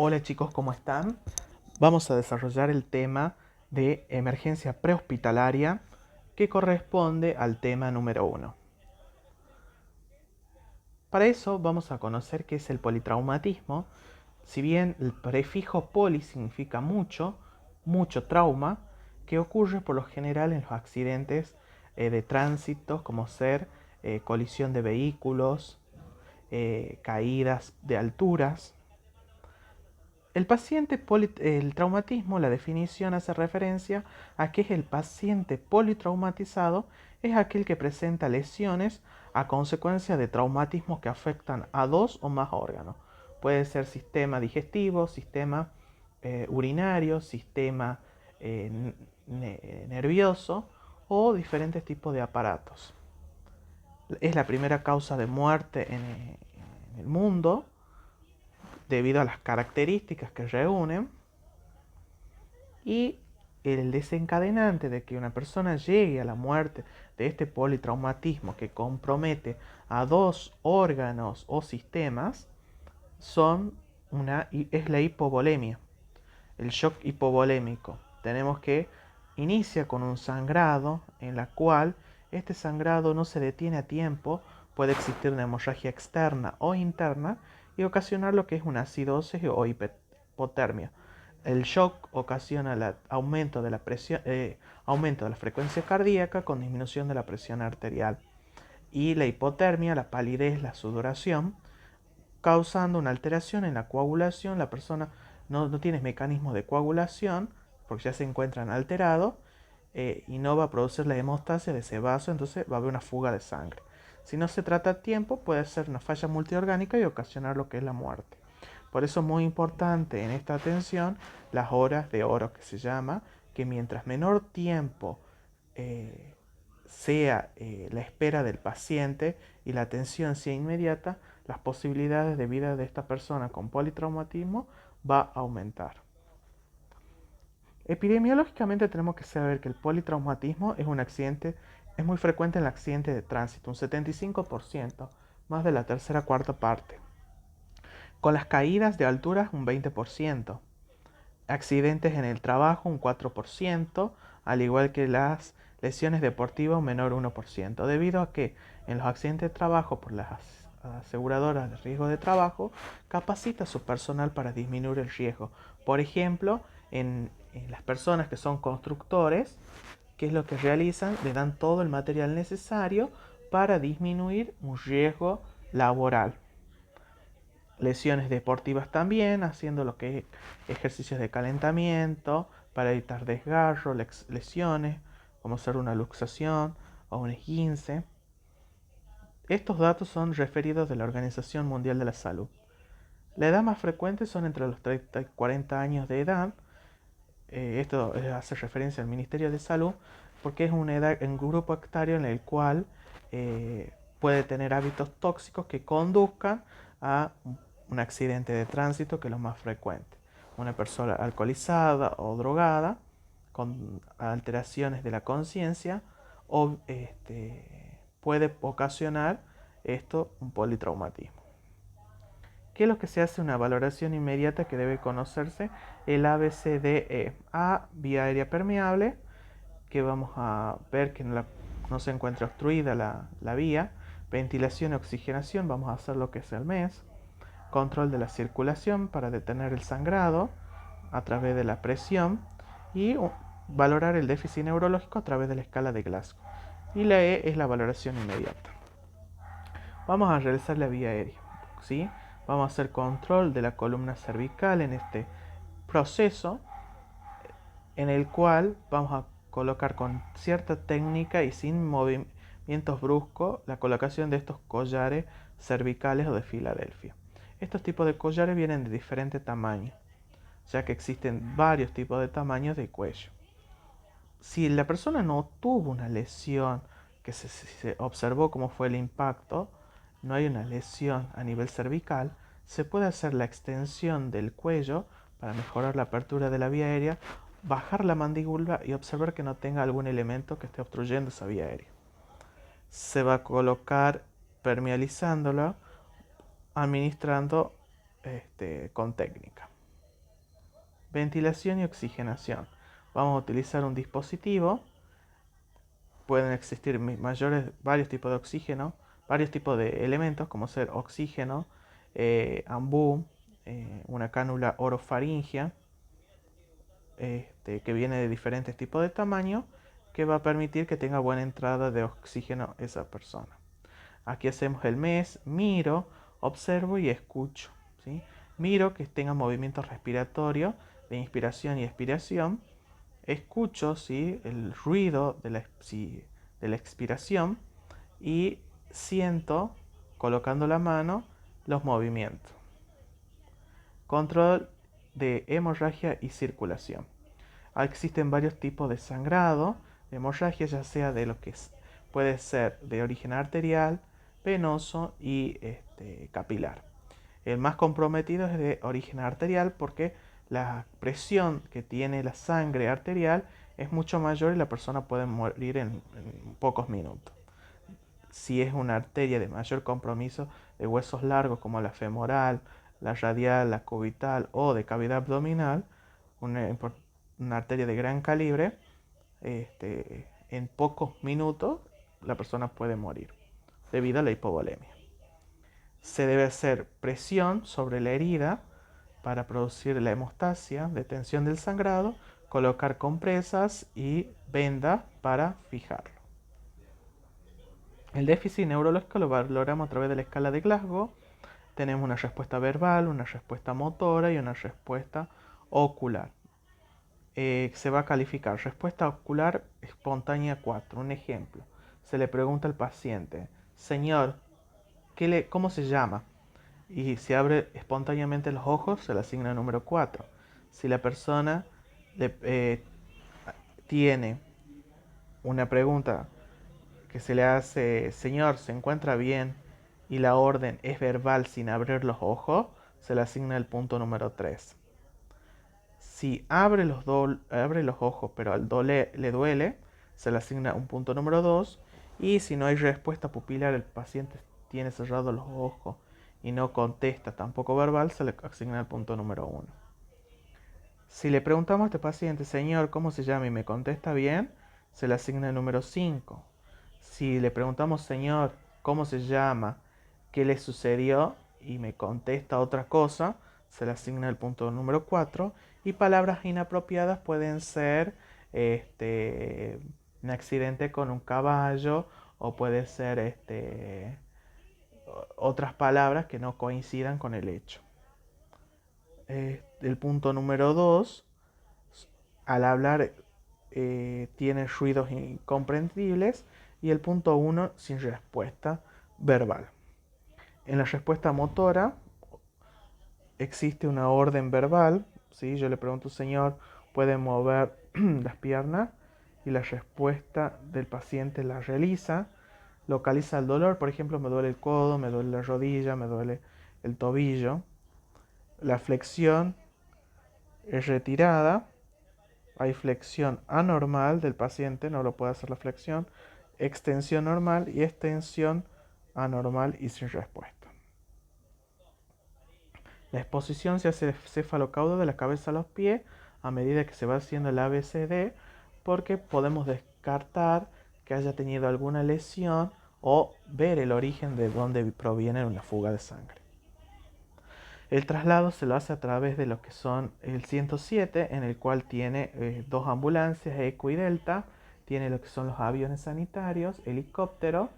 Hola chicos, ¿cómo están? Vamos a desarrollar el tema de emergencia prehospitalaria que corresponde al tema número 1. Para eso vamos a conocer qué es el politraumatismo. Si bien el prefijo poli significa mucho, mucho trauma, que ocurre por lo general en los accidentes de tránsito, como ser colisión de vehículos, caídas de alturas. El traumatismo, la definición hace referencia a que el paciente politraumatizado es aquel que presenta lesiones a consecuencia de traumatismos que afectan a dos o más órganos. Puede ser sistema digestivo, sistema urinario, sistema nervioso o diferentes tipos de aparatos. Es la primera causa de muerte en el mundo debido a las características que reúnen, y el desencadenante de que una persona llegue a la muerte de este politraumatismo que compromete a dos órganos o sistemas es la hipovolemia, el shock hipovolémico. Tenemos que inicia con un sangrado en la cual este sangrado no se detiene a tiempo, puede existir una hemorragia externa o interna y ocasionar lo que es una acidosis o hipotermia. El shock ocasiona el aumento de la frecuencia cardíaca con disminución de la presión arterial. Y la hipotermia, la palidez, la sudoración, causando una alteración en la coagulación. La persona no tiene mecanismos de coagulación porque ya se encuentran alterados, y no va a producir la hemostasia de ese vaso, entonces va a haber una fuga de sangre. Si no se trata a tiempo, puede ser una falla multiorgánica y ocasionar lo que es la muerte. Por eso es muy importante en esta atención las horas de oro, que se llama, que mientras menor tiempo eh, sea la espera del paciente y la atención sea inmediata, las posibilidades de vida de esta persona con politraumatismo va a aumentar. Epidemiológicamente tenemos que saber que el politraumatismo es muy frecuente en el accidente de tránsito, un 75%, más de la tercera cuarta parte. Con las caídas de alturas un 20%, accidentes en el trabajo un 4%, al igual que las lesiones deportivas un menor 1%, debido a que en los accidentes de trabajo por las aseguradoras de riesgo de trabajo capacita a su personal para disminuir el riesgo. Por ejemplo, en las personas que son constructores, ¿qué es lo que realizan? Le dan todo el material necesario para disminuir un riesgo laboral. Lesiones deportivas también, haciendo lo que es ejercicios de calentamiento para evitar desgarro, lesiones, como ser una luxación o un esguince. Estos datos son referidos de la Organización Mundial de la Salud. La edad más frecuente son entre los 30 y 40 años de edad. Esto hace referencia al Ministerio de Salud porque es una edad, un grupo etario en el cual puede tener hábitos tóxicos que conduzcan a un accidente de tránsito, que es lo más frecuente. Una persona alcoholizada o drogada con alteraciones de la conciencia o puede ocasionar esto un politraumatismo. ¿Qué es lo que se hace? Una valoración inmediata que debe conocerse el ABCDE. A, vía aérea permeable, que vamos a ver que no se encuentra obstruida la vía. Ventilación y oxigenación, vamos a hacer lo que es el MES. Control de la circulación para detener el sangrado a través de la presión. Y valorar el déficit neurológico a través de la escala de Glasgow. Y la E es la valoración inmediata. Vamos a realizar la vía aérea, ¿sí? Vamos a hacer control de la columna cervical en este proceso, en el cual vamos a colocar con cierta técnica y sin movimientos bruscos la colocación de estos collares cervicales o de Filadelfia. Estos tipos de collares vienen de diferente tamaño, ya que existen varios tipos de tamaños de cuello. Si la persona no tuvo una lesión que se observó cómo fue el impacto, no hay una lesión a nivel cervical, se puede hacer la extensión del cuello para mejorar la apertura de la vía aérea, bajar la mandíbula y observar que no tenga algún elemento que esté obstruyendo esa vía aérea. Se va a colocar permealizándolo, administrando con técnica. Ventilación y oxigenación. Vamos a utilizar un dispositivo. Pueden existir varios tipos de oxígeno, varios tipos de elementos, como ser oxígeno, ambú, una cánula orofaringia, que viene de diferentes tipos de tamaño, que va a permitir que tenga buena entrada de oxígeno esa persona. Aquí hacemos el MES, miro, observo y escucho, ¿sí? Miro que tenga movimiento respiratorio de inspiración y expiración. Escucho, ¿sí?, el ruido de la expiración y siento, colocando la mano, los movimientos. Control de hemorragia y circulación. Existen varios tipos de sangrado, de hemorragia, ya sea de lo que puede ser de origen arterial, venoso y capilar. El más comprometido es de origen arterial porque la presión que tiene la sangre arterial es mucho mayor y la persona puede morir en pocos minutos. Si es una arteria de mayor compromiso de huesos largos como la femoral, la radial, la cubital o de cavidad abdominal, una arteria de gran calibre, en pocos minutos la persona puede morir debido a la hipovolemia. Se debe hacer presión sobre la herida para producir la hemostasia, detención del sangrado, colocar compresas y venda para fijarlo. El déficit neurológico lo valoramos a través de la escala de Glasgow. Tenemos una respuesta verbal, una respuesta motora y una respuesta ocular. Se va a calificar respuesta ocular espontánea 4. Un ejemplo, se le pregunta al paciente: señor, ¿cómo se llama? Y si abre espontáneamente los ojos, se le asigna el número 4. Si la persona tiene una pregunta que se le hace: señor, ¿se encuentra bien?, y la orden es verbal sin abrir los ojos, se le asigna el punto número 3. Si abre los ojos pero le duele, se le asigna un punto número 2. Y si no hay respuesta pupilar, el paciente tiene cerrados los ojos y no contesta tampoco verbal, se le asigna el punto número 1. Si le preguntamos a este paciente: señor, ¿cómo se llama?, y me contesta bien, se le asigna el número 5. Si le preguntamos: señor, ¿cómo se llama?, ¿qué le sucedió?, y me contesta otra cosa, se le asigna el punto número 4. Y palabras inapropiadas pueden ser un accidente con un caballo, o puede ser otras palabras que no coincidan con el hecho. El punto número 2, al hablar tiene ruidos incomprensibles. Y el punto 1, sin respuesta verbal. En la respuesta motora existe una orden verbal, ¿sí? Yo le pregunto: señor, ¿puede mover las piernas? Y la respuesta del paciente la realiza, localiza el dolor. Por ejemplo, me duele el codo, me duele la rodilla, me duele el tobillo. La flexión es retirada. Hay flexión anormal del paciente, no lo puede hacer la flexión. Extensión normal y extensión anormal y sin respuesta. La exposición se hace cefalocaudo de la cabeza a los pies a medida que se va haciendo el ABCD, porque podemos descartar que haya tenido alguna lesión o ver el origen de dónde proviene una fuga de sangre. El traslado se lo hace a través de lo que son el 107, en el cual tiene dos ambulancias, ECO y Delta. Tiene lo que son los aviones sanitarios, helicópteros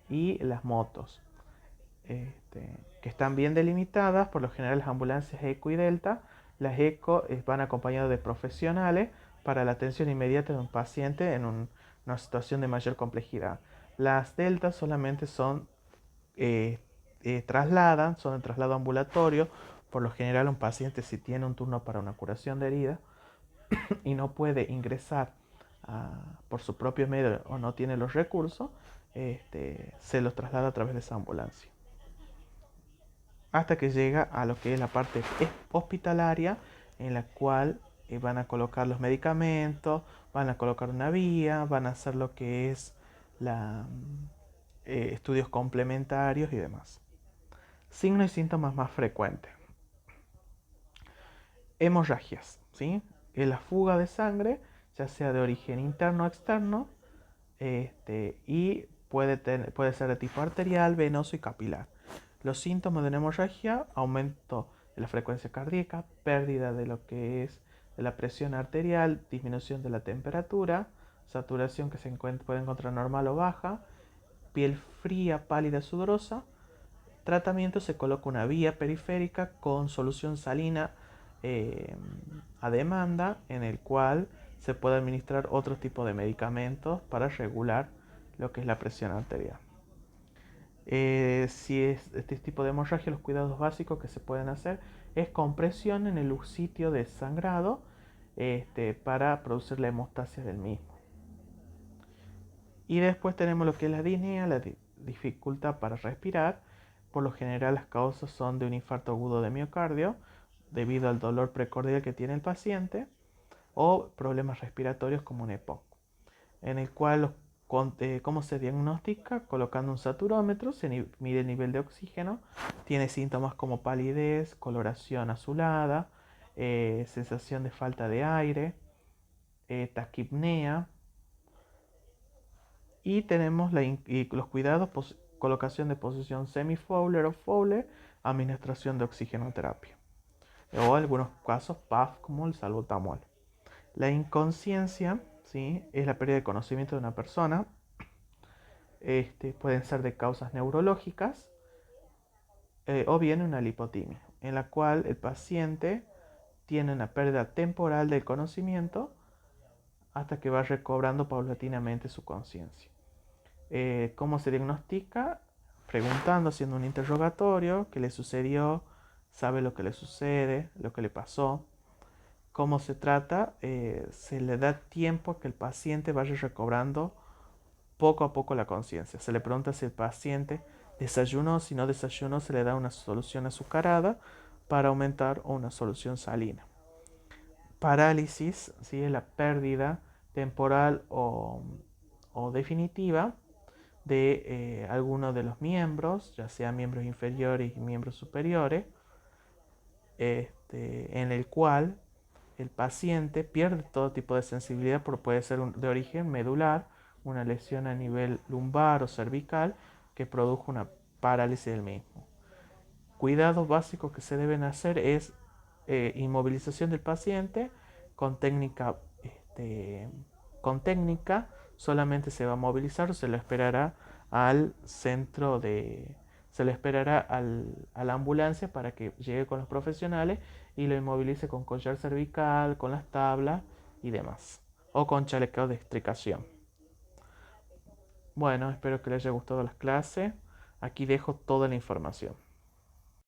y las motos, que están bien delimitadas. Por lo general, las ambulancias ECO y Delta, las ECO van acompañadas de profesionales para la atención inmediata de un paciente en una situación de mayor complejidad. Las Delta solamente son trasladan, son el traslado ambulatorio. Por lo general, un paciente, si tiene un turno para una curación de herida y no puede ingresar por su propio medio o no tiene los recursos, se los traslada a través de esa ambulancia, hasta que llega a lo que es la parte hospitalaria, en la cual van a colocar los medicamentos, van a colocar una vía, van a hacer lo que es estudios complementarios y demás. Signos y síntomas más frecuentes. Hemorragias. ¿sí? Es la fuga de sangre, ya sea de origen interno o externo, y puede ser de tipo arterial, venoso y capilar. Los síntomas de una hemorragia: aumento de la frecuencia cardíaca, pérdida de lo que es de la presión arterial, disminución de la temperatura, saturación que puede encontrar normal o baja, piel fría, pálida, sudorosa. Tratamiento: se coloca una vía periférica con solución salina eh, a demanda, en el cual se puede administrar otro tipo de medicamentos para regular lo que es la presión arterial. Si es este tipo de hemorragia, los cuidados básicos que se pueden hacer es compresión en el sitio de sangrado, para producir la hemostasia del mismo. Y después tenemos lo que es la disnea, la dificultad para respirar. Por lo general las causas son de un infarto agudo de miocardio debido al dolor precordial que tiene el paciente, o problemas respiratorios como un EPOC, en el cual ¿cómo se diagnostica? Colocando un saturómetro, se mide el nivel de oxígeno, tiene síntomas como palidez, coloración azulada, sensación de falta de aire, taquipnea, y tenemos los cuidados: colocación de posición semi-Fowler o Fowler, administración de oxigenoterapia, o en algunos casos PAF como el salbutamol. La inconsciencia, ¿sí?, es la pérdida de conocimiento de una persona. Pueden ser de causas neurológicas, o bien una lipotimia, en la cual el paciente tiene una pérdida temporal del conocimiento hasta que va recobrando paulatinamente su conciencia. ¿Cómo se diagnostica? Preguntando, haciendo un interrogatorio: ¿qué le sucedió? ¿Sabe lo que le sucede? ¿Lo que le pasó? ¿Cómo se trata? Se le da tiempo a que el paciente vaya recobrando poco a poco la conciencia. Se le pregunta si el paciente desayunó. Si no desayunó, se le da una solución azucarada para aumentar, o una solución salina. Parálisis, ¿sí?, es la pérdida temporal o definitiva de alguno de los miembros, ya sea miembros inferiores y miembros superiores, en el cual el paciente pierde todo tipo de sensibilidad, porque puede ser de origen medular, una lesión a nivel lumbar o cervical que produjo una parálisis del mismo. Cuidados básicos que se deben hacer es inmovilización del paciente con técnica, con técnica solamente se va a movilizar, o se lo esperará al centro de se le esperará a la ambulancia para que llegue con los profesionales y lo inmovilice con collar cervical, con las tablas y demás, o con chaleco de extricación. Bueno, espero que les haya gustado las clases. Aquí dejo toda la información.